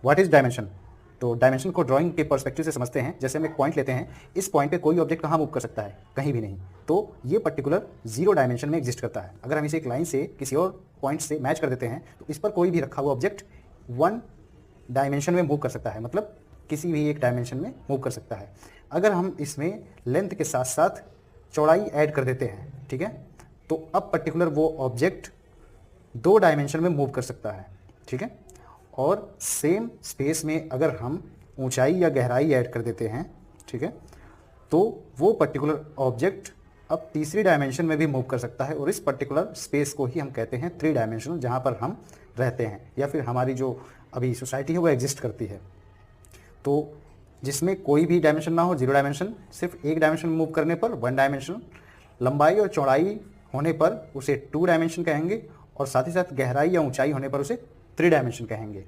What is dimension? तो dimension को drawing के पर्सपेक्टिव से समझते हैं। जैसे हम एक पॉइंट लेते हैं, इस पॉइंट पे कोई ऑब्जेक्ट कहाँ मूव कर सकता है? कहीं भी नहीं। तो ये पर्टिकुलर जीरो डायमेंशन में एग्जिस्ट करता है। अगर हम इसे एक लाइन से किसी और पॉइंट से मैच कर देते हैं तो इस पर कोई भी रखा हुआ ऑब्जेक्ट वन डायमेंशन में मूव कर सकता है, मतलब किसी भी एक डायमेंशन में मूव कर सकता है। अगर हम इसमें लेंथ के साथ साथ चौड़ाई ऐड कर देते हैं, ठीक है, तो अब पर्टिकुलर वो ऑब्जेक्ट दो डायमेंशन में मूव कर सकता है, ठीक है। और सेम स्पेस में अगर हम ऊंचाई या गहराई ऐड कर देते हैं, ठीक है, तो वो पर्टिकुलर ऑब्जेक्ट अब तीसरी डायमेंशन में भी मूव कर सकता है। और इस पर्टिकुलर स्पेस को ही हम कहते हैं थ्री डायमेंशनल, जहाँ पर हम रहते हैं या फिर हमारी जो अभी सोसाइटी है वो एग्जिस्ट करती है। तो जिसमें कोई भी डायमेंशन ना हो, जीरो डायमेंशन, सिर्फ एक डायमेंशन मूव करने पर वन डायमेंशन, लंबाई और चौड़ाई होने पर उसे टू डायमेंशन कहेंगे, और साथ ही साथ गहराई या ऊंचाई होने पर उसे थ्री डायमेंशन कहेंगे।